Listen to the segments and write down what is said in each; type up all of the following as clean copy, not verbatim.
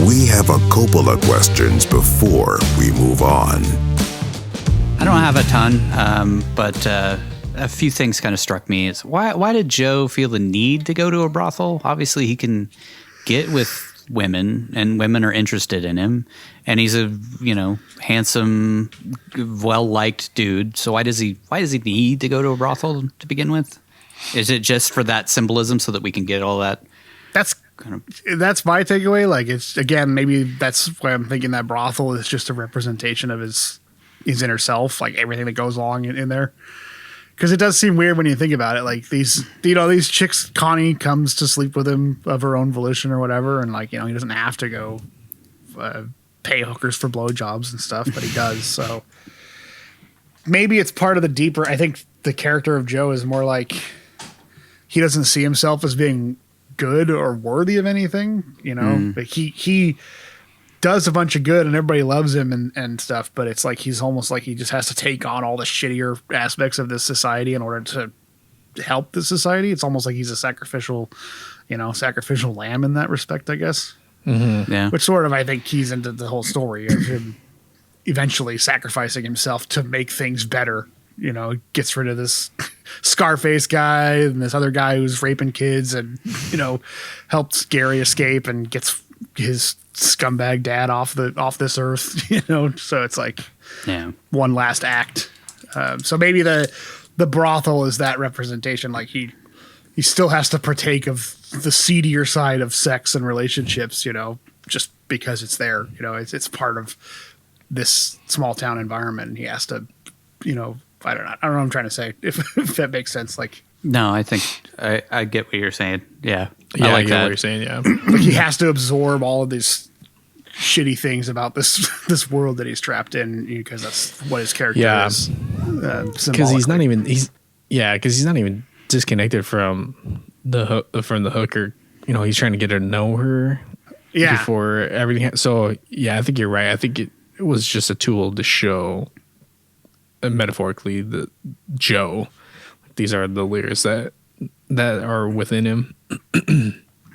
We have a Coppola questions before we move on. I don't have a ton, but a few things kind of struck me. Is why did Joe feel the need to go to a brothel? Obviously, he can get with women, and women are interested in him, and he's a handsome, well-liked dude. So why does he need to go to a brothel to begin with? Is it just for that symbolism so that we can get all that? That's my takeaway. Like, it's, again, maybe that's why I'm thinking that brothel is just a representation of his inner self, like everything that goes along in there. Because it does seem weird when you think about it. Like, these chicks, Connie comes to sleep with him of her own volition or whatever, and he doesn't have to go pay hookers for blowjobs and stuff, but he does. So maybe it's part of the deeper. I think the character of Joe is more like he doesn't see himself as being good or worthy of anything. Like he does a bunch of good and everybody loves him and stuff, but it's like he's almost like he just has to take on all the shittier aspects of this society in order to help the society. It's almost like he's a sacrificial lamb in that respect, I guess. Mm-hmm. Yeah. Which sort of, I think, keys into the whole story of him eventually sacrificing himself to make things better. Gets rid of this Scarface guy and this other guy who's raping kids, and helps Gary escape and gets his scumbag dad off this earth. So it's like one last act. So maybe the brothel is that representation. Like he still has to partake of the seedier side of sex and relationships. Just because it's there. It's part of this small town environment, and he has to. I don't know what I'm trying to say. If that makes sense. Like, no, I think I get what you're saying. Yeah. I get what you're saying. Yeah. Like, he has to absorb all of these shitty things about this world that he's trapped in, because that's what his character is. Because he's not even disconnected from the hooker. He's trying to get her to know her. Yeah. Before everything. So I think you're right. I think it was just a tool to show, metaphorically, the Joe. These are the layers that are within him.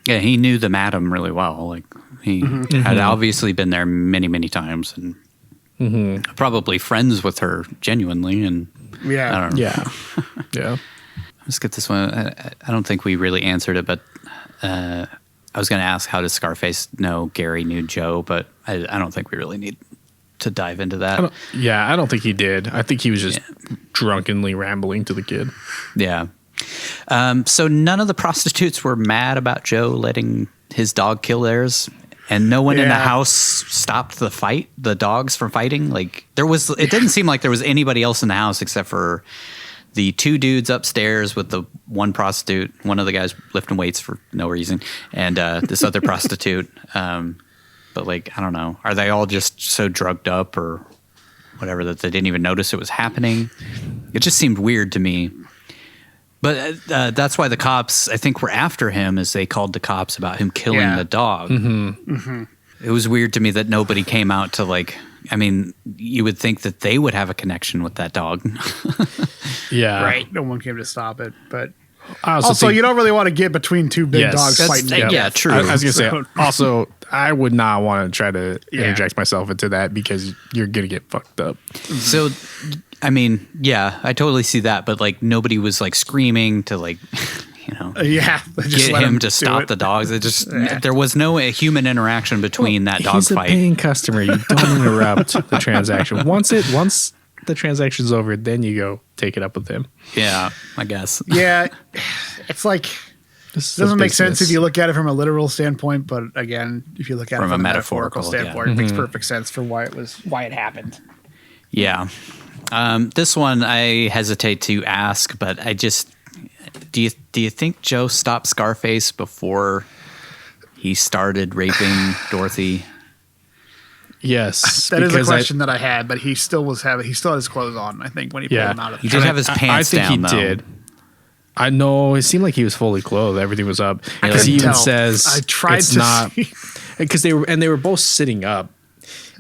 Yeah, he knew the madam really well. Like, he had obviously been there many, many times, and probably friends with her genuinely. And I don't know. Yeah. Let's get this one. I don't think we really answered it, but I was going to ask, how does Scarface know Gary knew Joe? But I don't think we really need to dive into that. I don't think he did. I think he was just drunkenly rambling to the kid. Yeah. So none of the prostitutes were mad about Joe letting his dog kill theirs, and no one in the house stopped the dogs from fighting. Like, it didn't seem like there was anybody else in the house except for the two dudes upstairs with the one prostitute, one of the guys lifting weights for no reason, and this other prostitute. But I don't know. Are they all just so drugged up or whatever that they didn't even notice it was happening? It just seemed weird to me. But that's why the cops, I think, were after him, as they called the cops about him killing the dog. It was weird to me that nobody came out to, you would think that they would have a connection with that dog. Yeah. Right. No one came to stop it. But also, you don't really want to get between two big dogs fighting. Yeah, true. I was going to say, also, I would not want to try to interject myself into that, because you're going to get fucked up. So, I totally see that. But, nobody was, screaming to, get him to stop the dogs. There was no human interaction between that dog fight. He's a paying customer. You don't interrupt the transaction. Once the transaction's over, then you go take it up with him. Yeah, I guess. Yeah, it's like, it doesn't make sense if you look at it from a literal standpoint, but again, if you look at it from a metaphorical standpoint, it makes perfect sense for why it happened. Yeah. This one I hesitate to ask, but I just, do you think Joe stopped Scarface before he started raping Dorothy? Yes, that is a question that I had, but he still had his clothes on, I think, when he pulled him out of the He did have his pants down, I think he did. I know, it seemed like he was fully clothed. Everything was up. Because he even says I tried it's to not, see. Because they were both sitting up,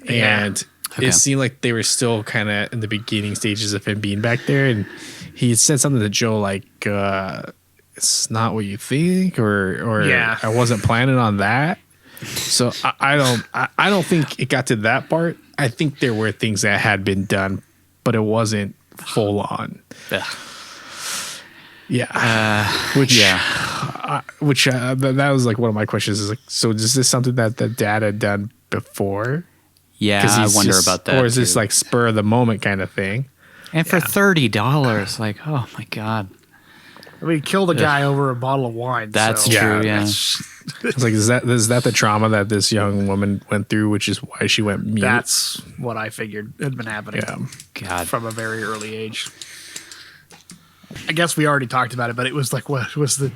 and it seemed like they were still kind of in the beginning stages of him being back there, and he had said something to Joe like, "It's not what you think," or I wasn't planning on that. So I don't think it got to that part. I think there were things that had been done, but it wasn't full on. Yeah. Yeah. That was like one of my questions is like, so is this something that the dad had done before? Yeah, I wonder about that. Or is this like spur of the moment kind of thing? And for $30, like, oh my God. I mean, he killed a guy over a bottle of wine. That's so. true, yeah. It's like, is that the trauma that this young woman went through, which is why she went mute? That's what I figured had been happening God. from a very early age. I guess we already talked about it, but it was like, what was the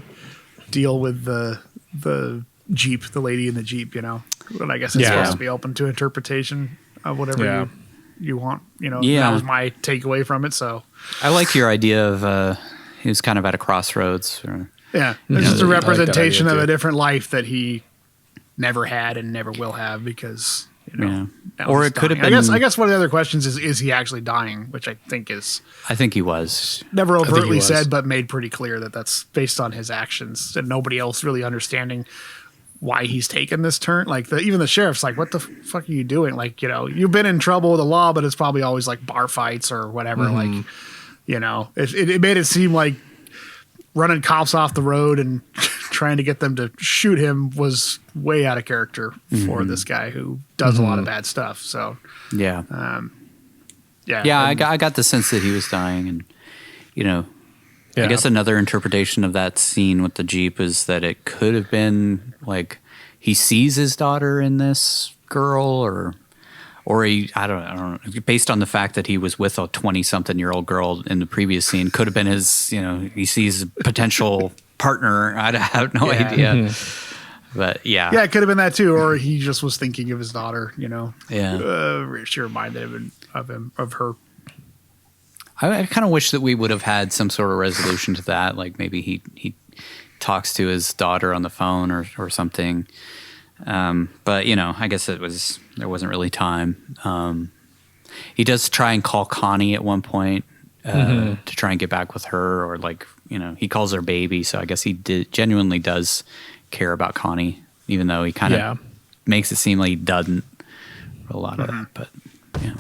deal with the Jeep, the lady in the Jeep, you know? But I guess it's supposed to be open to interpretation of whatever you want, you know? Yeah. That was my takeaway from it, so. I like your idea of he was kind of at a crossroads. Yeah, it's just a representation of a different life that he never had and never will have because, you know. Yeah. Or it could have been. I guess one of the other questions is he actually dying, which I think is. I think he was. Never overtly said, but made pretty clear that that's based on his actions and nobody else really understanding why he's taken this turn. Like even the sheriff's like, what the fuck are you doing? Like, you know, you've been in trouble with the law, but it's probably always like bar fights or whatever. Like, you know, it made it seem like running cops off the road and trying to get them to shoot him was way out of character for this guy who does a lot of bad stuff. So, yeah. I got the sense that he was dying and, you know, I guess another interpretation of that scene with the Jeep is that it could have been like he sees his daughter in this girl or he, I don't know, based on the fact that he was with a 20-something-year-old girl in the previous scene, could have been his, you know, he sees a potential partner. I have no idea. But yeah. Yeah, it could have been that too. Or he just was thinking of his daughter, you know. Yeah. She reminded him of her. I kind of wish that we would have had some sort of resolution to that. Like maybe he talks to his daughter on the phone or something. But you know, I guess there wasn't really time. He does try and call Connie at one point to try and get back with her, or like, you know, he calls her baby. So I guess he genuinely does care about Connie, even though he kind of makes it seem like he doesn't for a lot of that. But yeah.